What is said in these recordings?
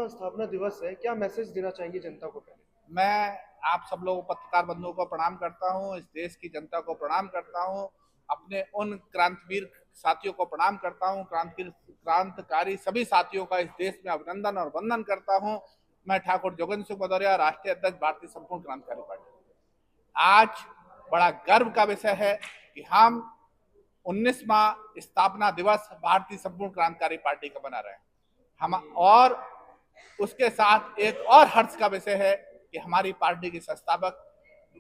स्थापना दिवस है, क्या मैसेज देना चाहेंगे जनता को? पहले मैं आप सब लोगों पत्रकार बंधुओं को प्रणाम करता हूं, इस देश की जनता को प्रणाम करता हूं, अपने उन क्रांतिवीर साथियों को प्रणाम करता हूं, क्रांतिकारी सभी साथियों का इस देश में अभिनंदन और वंदन करता हूं। मैं ठाकुर जोगेंद्र सिंह भदौरिया, राष्ट्रीय अध्यक्ष भारतीय संपूर्ण क्रांतिकारी पार्टी। आज बड़ा गर्व का विषय है कि हम 19वां स्थापना दिवस भारतीय संपूर्ण क्रांतिकारी पार्टी का मना रहे हैं। हम और उसके साथ एक और हर्ष का विषय है कि हमारी पार्टी के संस्थापक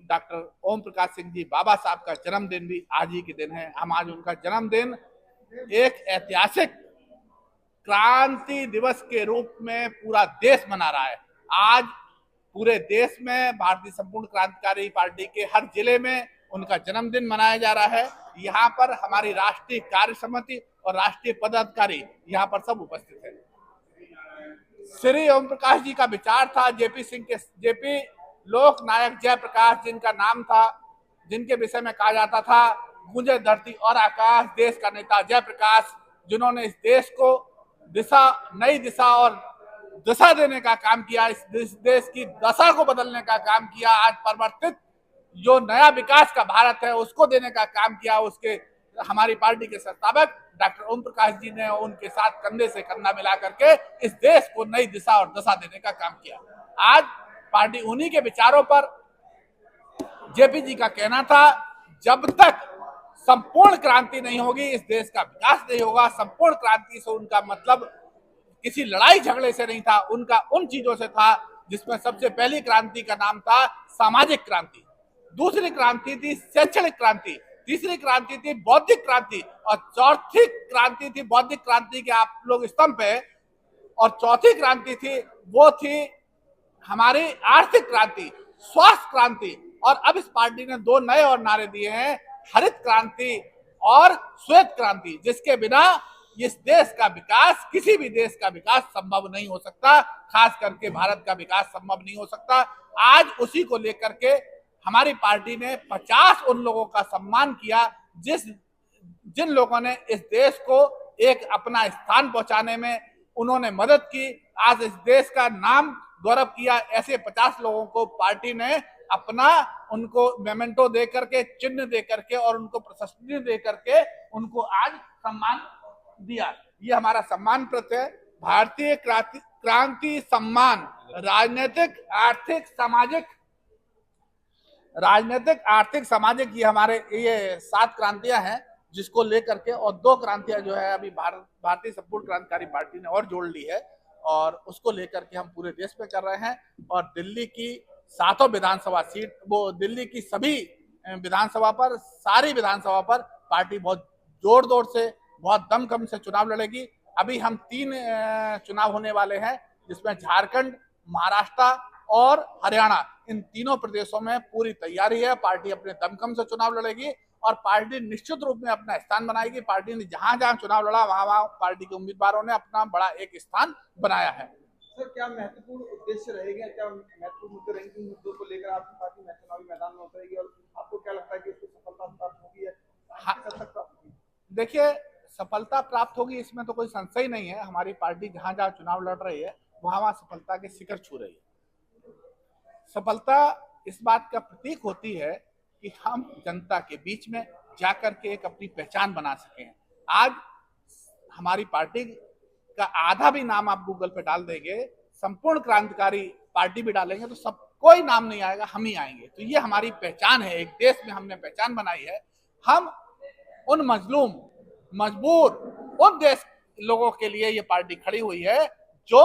डॉक्टर ओम प्रकाश सिंह जी बाबा साहब का जन्मदिन भी आज ही के दिन है। हम आज उनका जन्मदिन एक ऐतिहासिक क्रांति दिवस के रूप में पूरा देश मना रहा है। आज पूरे देश में भारतीय संपूर्ण क्रांतिकारी पार्टी के हर जिले में उनका जन्मदिन मनाया जा रहा है। यहाँ पर हमारी राष्ट्रीय कार्य समिति और राष्ट्रीय पदाधिकारी यहाँ पर सब उपस्थित है। श्री ओम प्रकाश जी का विचार था, जेपी लोक नायक जयप्रकाश जिनका नाम था, जिनके विषय में कहा जाता था गूंजे धरती और आकाश, देश का नेता जयप्रकाश, जिन्होंने इस देश को नई दिशा और दशा देने का काम किया, इस देश की दशा को बदलने का काम किया। आज परिवर्तित जो नया विकास का भारत है उसको देने का काम किया। उसके हमारी पार्टी के संस्थापक डॉक्टर ओम प्रकाश जी ने उनके साथ कंधे से कंधा मिला करके इस देश को नई दिशा और दशा देने का काम किया। आज पार्टी उन्हीं के विचारों पर, जेपी जी का कहना था जब तक संपूर्ण क्रांति नहीं होगी इस देश का विकास नहीं होगा। संपूर्ण क्रांति से उनका मतलब किसी लड़ाई झगड़े से नहीं था, उनका उन चीजों से था जिसमें सबसे पहली क्रांति का नाम था सामाजिक क्रांति, दूसरी क्रांति थी शैक्षणिक क्रांति, तीसरी क्रांति थी बौद्धिक क्रांति और चौथी क्रांति थी बौद्धिक क्रांति के आप लोग स्तंभ पे, और चौथी क्रांति थी वो थी हमारी आर्थिक क्रांति, स्वास्थ्य क्रांति। और अब इस पार्टी ने दो नए और नारे दिए हैं, हरित क्रांति और श्वेत क्रांति, जिसके बिना इस देश का विकास, किसी भी देश का विकास संभव नहीं हो सकता, खास करके भारत का विकास संभव नहीं हो सकता। आज उसी को लेकर के हमारी पार्टी ने 50 उन लोगों का सम्मान किया जिन लोगों ने इस देश को एक अपना स्थान पहुंचाने में उन्होंने मदद की, आज इस देश का नाम गौरव किया। ऐसे 50 लोगों को पार्टी ने अपना उनको मेमेंटो दे करके, चिन्ह दे करके और उनको प्रशस्ति दे करके उनको आज सम्मान दिया। ये हमारा सम्मान पत्र है, भारतीय क्रांति सम्मान, राजनीतिक आर्थिक सामाजिक ये हमारे ये 7 क्रांतियां हैं जिसको लेकर के, और 2 क्रांतियां जो है अभी भारतीय संपूर्ण क्रांतिकारी पार्टी ने और जोड़ ली है और उसको लेकर के हम पूरे देश में कर रहे हैं। और दिल्ली की 7 विधानसभा सीट, वो दिल्ली की सभी विधानसभा पर, सारी विधानसभा पर पार्टी बहुत जोर से, बहुत दमखम से चुनाव लड़ेगी। अभी हम 3 चुनाव होने वाले हैं जिसमें झारखंड, महाराष्ट्र और हरियाणा, इन तीनों प्रदेशों में पूरी तैयारी है। पार्टी अपने दमखम से चुनाव लड़ेगी और पार्टी निश्चित रूप में अपना स्थान बनाएगी। पार्टी ने जहां जहां चुनाव लड़ा वहां पार्टी के उम्मीदवारों ने अपना बड़ा एक स्थान बनाया है। सर, क्या महत्वपूर्ण उद्देश्य रहेगा, क्या महत्वपूर्ण मुद्दे रहेंगे, मुद्दों को लेकर आपकी पार्टी चुनावी मैदान में उतरेगी और आपको क्या लगता है कि इसको सफलता प्राप्त होगी या कब तक प्राप्त होगी? देखिए, सफलता प्राप्त होगी इसमें तो कोई संशय नहीं है। हमारी पार्टी जहां जहां चुनाव लड़ रही है वहां सफलता के शिखर छू रही है। सफलता इस बात का प्रतीक होती है कि हम जनता के बीच में जाकर के एक अपनी पहचान बना सके। आज हमारी पार्टी का आधा भी नाम आप गूगल पे डाल देंगे, संपूर्ण क्रांतिकारी पार्टी भी डालेंगे तो सब कोई नाम नहीं आएगा, हम ही आएंगे। तो ये हमारी पहचान है, एक देश में हमने पहचान बनाई है। हम उन मजलूम, मजबूर, उन देश लोगों के लिए ये पार्टी खड़ी हुई है जो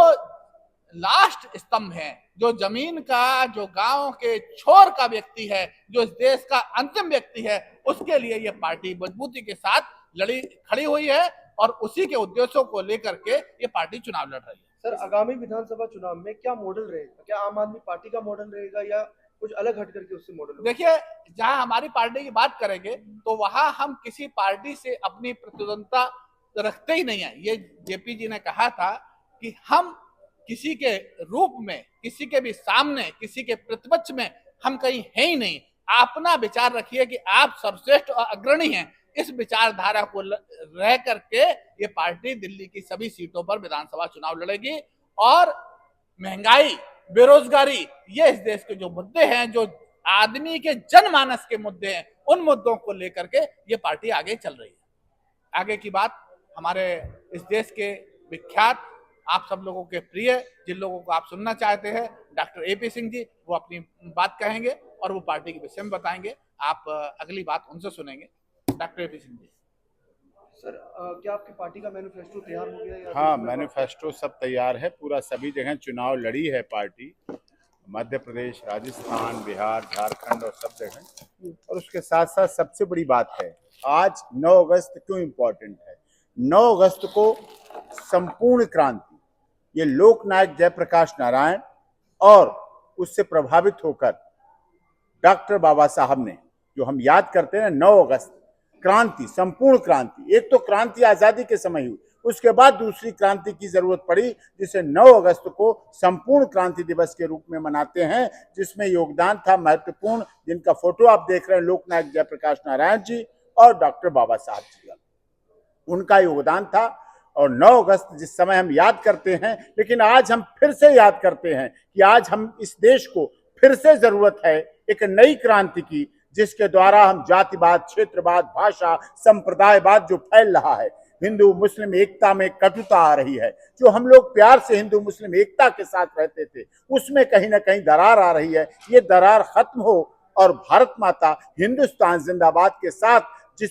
लास्ट स्तंभ है, जो जमीन का, जो गांव के छोर का व्यक्ति है, जो इस देश का अंतिम व्यक्ति है, उसके लिए ये पार्टी मजबूती के साथ खड़ी हुई है और उसी के उद्देश्यों को लेकर के ये पार्टी चुनाव लड़ रही है। सर, आगामी विधानसभा चुनाव में क्या मॉडल रहेगा? क्या आम आदमी पार्टी का मॉडल रहेगा या कुछ अलग हट करके उससे मॉडल? देखिए, जहां हमारी पार्टी की बात करेंगे तो वहां हम किसी पार्टी से अपनी प्रतिद्वंदता रखते ही नहीं है। ये जेपी जी ने कहा था कि हम किसी के रूप में, किसी के भी सामने, किसी के प्रतिपक्ष में हम कहीं है ही नहीं। अपना विचार रखिए कि आप सर्वश्रेष्ठ और अग्रणी हैं। इस विचारधारा को रह करके ये पार्टी दिल्ली की सभी सीटों पर विधानसभा चुनाव लड़ेगी और महंगाई, बेरोजगारी, ये इस देश के जो मुद्दे हैं, जो आदमी के जनमानस के मुद्दे हैं, उन मुद्दों को लेकर के ये पार्टी आगे चल रही है। आगे की बात हमारे इस देश के विख्यात, आप सब लोगों के प्रिय, जिन लोगों को आप सुनना चाहते हैं, डॉक्टर एपी सिंह जी, वो अपनी बात कहेंगे और वो पार्टी के विषय में बताएंगे। आप अगली बात उनसे सुनेंगे। Doctor AP Singh ji. Sir, क्या आपकी पार्टी का मैनिफेस्टो तैयार हो गया या हाँ, मैनिफेस्टो सब तैयार है, पूरा सभी जगह चुनाव लड़ी है पार्टी, मध्य प्रदेश, राजस्थान, बिहार, झारखंड और सब जगह। और उसके साथ साथ सबसे बड़ी बात है, आज 9 अगस्त क्यों इम्पोर्टेंट है। 9 अगस्त को संपूर्ण क्रांति, ये लोकनायक जयप्रकाश नारायण और उससे प्रभावित होकर डॉक्टर बाबा साहब ने, जो हम याद करते हैं 9 अगस्त क्रांति, संपूर्ण क्रांति, एक तो क्रांति आजादी के समय हुई, उसके बाद दूसरी क्रांति की जरूरत पड़ी, जिसे 9 अगस्त को संपूर्ण क्रांति दिवस के रूप में मनाते हैं, जिसमें योगदान था महत्वपूर्ण, जिनका फोटो आप देख रहे हैं, लोकनायक जयप्रकाश नारायण जी और डॉक्टर बाबा साहब जी का, उनका योगदान था। और 9 अगस्त जिस समय हम याद करते हैं, लेकिन आज हम फिर से याद करते हैं कि आज हम इस देश को फिर से जरूरत है एक नई क्रांति की, जिसके द्वारा हम जातिवाद, क्षेत्रवाद, भाषा, संप्रदायवाद जो फैल रहा है, हिंदू मुस्लिम एकता में कटुता आ रही है, जो हम लोग प्यार से हिंदू मुस्लिम एकता के साथ रहते थे, उसमें कहीं ना कहीं दरार आ रही है। ये दरार खत्म हो और भारत माता हिंदुस्तान जिंदाबाद के साथ जिस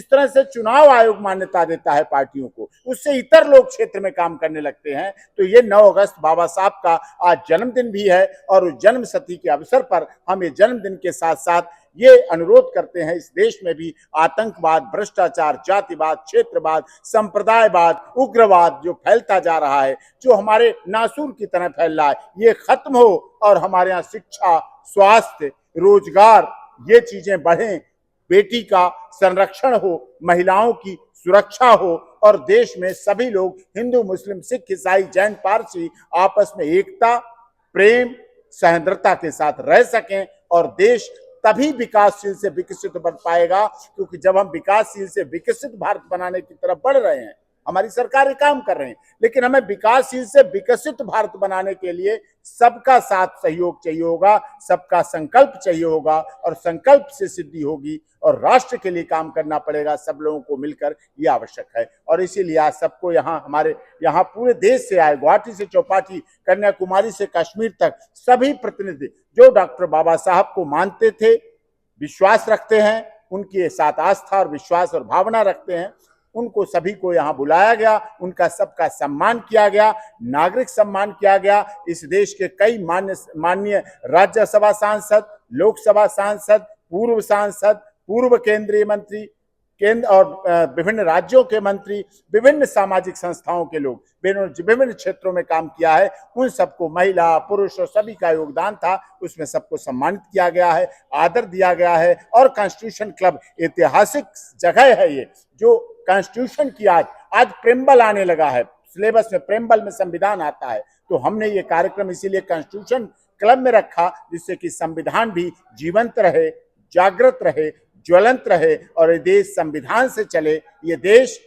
तरह से चुनाव आयोग मान्यता देता है पार्टियों को, उससे इतर लोग क्षेत्र में काम करने लगते हैं। तो ये 9 अगस्त बाबा साहब का आज जन्मदिन भी है और उस जन्म शती के अवसर पर हम ये जन्मदिन के साथ साथ ये अनुरोध करते हैं, इस देश में भी आतंकवाद, भ्रष्टाचार, जातिवाद, क्षेत्रवाद, संप्रदायवाद, उग्रवाद जो फैलता जा रहा है, जो हमारे नासूर की तरह फैल रहा है, ये खत्म हो और हमारे यहाँ शिक्षा, स्वास्थ्य, रोजगार, ये चीजें बढ़ें, बेटी का संरक्षण हो, महिलाओं की सुरक्षा हो और देश में सभी लोग हिंदू मुस्लिम सिख ईसाई जैन पारसी आपस में एकता, प्रेम, सहिष्णुता के साथ रह सकें। और देश तभी विकासशील से विकसित बन पाएगा, क्योंकि जब हम विकासशील से विकसित भारत बनाने की तरफ बढ़ रहे हैं, हमारी सरकारें काम कर रहे हैं, लेकिन हमें विकासशील से विकसित भारत बनाने के लिए सबका साथ सहयोग चाहिए होगा, सबका संकल्प चाहिए होगा और संकल्प से सिद्धि होगी और राष्ट्र के लिए काम करना पड़ेगा सब लोगों को मिलकर, ये आवश्यक है। और इसीलिए आज सबको यहाँ, हमारे यहाँ पूरे देश से आए, गुवाहाटी से चौपाटी, कन्याकुमारी से कश्मीर तक सभी प्रतिनिधि जो डॉक्टर बाबा साहब को मानते थे, विश्वास रखते हैं, उनके साथ आस्था और विश्वास और भावना रखते हैं, उनको सभी को यहाँ बुलाया गया, उनका सबका सम्मान किया गया, नागरिक सम्मान किया गया। इस देश के कई माननीय राज्यसभा सांसद, लोकसभा सांसद, पूर्व सांसद, पूर्व केंद्रीय मंत्री, केंद्र और विभिन्न राज्यों के मंत्री, विभिन्न सामाजिक संस्थाओं के लोग, विभिन्न क्षेत्रों में काम किया है, उन सबको, महिला पुरुष और सभी का योगदान था, उसमें सबको सम्मानित किया गया है, आदर दिया गया है। और कॉन्स्टिट्यूशन क्लब ऐतिहासिक जगह है ये, जो कॉन्स्टिट्यूशन की आज प्रेम्बल आने लगा है, सिलेबस में प्रेम्बल में संविधान आता है, तो हमने ये कार्यक्रम इसीलिए कॉन्स्टिट्यूशन क्लब में रखा, जिससे कि संविधान भी जीवंत रहे, जागृत रहे, ज्वलंत रहे और ये देश संविधान से चले, ये देश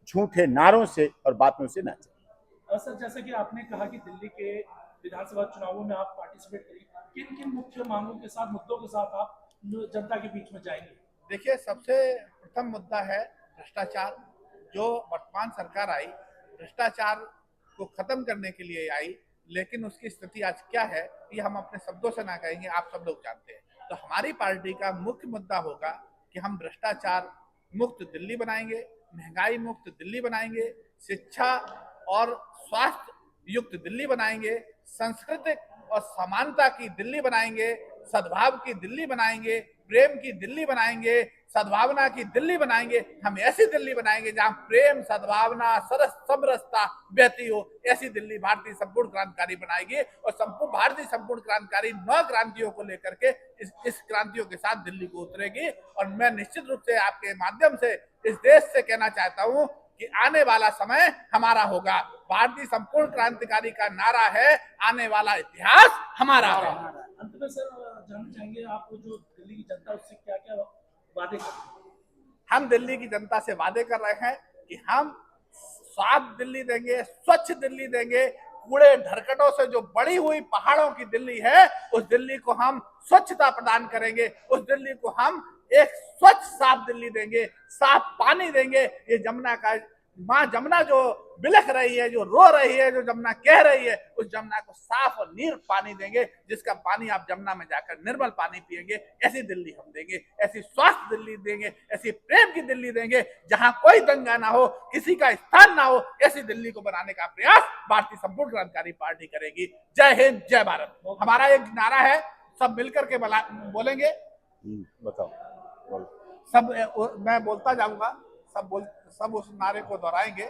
झूठे नारों से और बातों से ना चले। सर, जैसा कि आपने कहा कि दिल्ली के विधानसभा चुनावों में आप पार्टिसिपेट करेंगे, किन किन मुख्य मांगों के साथ, मुद्दों के साथ आप जनता के बीच में जाएंगे? देखिए, सबसे प्रथम मुद्दा है भ्रष्टाचार। जो वर्तमान सरकार आई, भ्रष्टाचार को खत्म करने के लिए आई, लेकिन उसकी स्थिति आज क्या है ये हम अपने शब्दों से ना कहेंगे, आप सब लोग जानते हैं। तो हमारी पार्टी का मुख्य मुद्दा होगा कि हम भ्रष्टाचार मुक्त दिल्ली बनाएंगे, महंगाई मुक्त दिल्ली बनाएंगे, शिक्षा और स्वास्थ्य युक्त दिल्ली बनाएंगे, सांस्कृतिक और समानता की दिल्ली बनाएंगे, सद्भाव की दिल्ली बनाएंगे, प्रेम की दिल्ली बनाएंगे, सद्भावना की दिल्ली बनाएंगे। हम ऐसी दिल्ली बनाएंगे जहां प्रेम, सद्भावना, समरसता बहती हो, ऐसी दिल्ली भारतीय संपूर्ण क्रांतिकारी बनाएगी। और संपूर्ण भारतीय संपूर्ण क्रांतिकारी 9 क्रांतियों को लेकर के इस क्रांतियों के साथ दिल्ली को उतरेगी। और मैं निश्चित रूप से आपके माध्यम से इस देश से कहना चाहता हूं कि आने वाला समय हमारा होगा। भारतीय संपूर्ण क्रांतिकारी का नारा है, आने वाला इतिहास हमारा होगा। अंत में सर, जानना चाहेंगे आप जो दिल्ली की जनता, उससे क्या क्या वादे कर रहे हैं? हम दिल्ली की जनता से वादे कर रहे हैं कि हम साफ दिल्ली देंगे, स्वच्छ दिल्ली देंगे, कूड़े ढरकटों से जो बड़ी हुई पहाड़ों की दिल्ली है, उस दिल्ली को हम स्वच्छता प्रदान करेंगे, उस दिल्ली को हम एक स्वच्छ साफ दिल्ली देंगे, साफ पानी देंगे। ये जमुना का, माँ जमुना जो बिलख रही है, जो रो रही है, जो जमुना कह रही है, उस जमुना को साफ और नीर पानी देंगे, जिसका पानी आप जमुना में जाकर निर्मल पानी पिएंगे। ऐसी दिल्ली हम देंगे, ऐसी स्वास्थ्य दिल्ली देंगे, ऐसी प्रेम की दिल्ली देंगे, जहां कोई दंगा ना हो, किसी का स्थान ना हो। ऐसी दिल्ली को बनाने का प्रयास भारतीय संपूर्ण क्रांतिकारी पार्टी करेगी। जय हिंद, जय भारत। हमारा एक नारा है, सब मिलकर के बोलेंगे। बताओ, बोलो। सब मैं बोलता जाऊंगा, सब उस नारे को दोहराएंगे।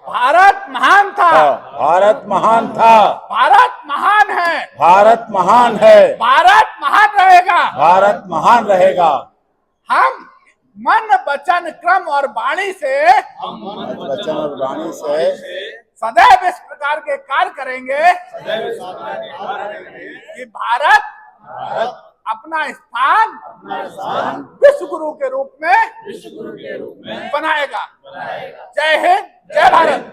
भारत महान था, भारत महान था, भारत महान है, भारत महान है, भारत महान रहेगा, भारत महान रहेगा। हम मन वचन क्रम और वाणी से, वचन और वाणी से सदैव इस प्रकार के कार्य करेंगे कि भारत अपना स्थान विश्व गुरु के रूप में बनाएगा। जय हिंद, जय भारत।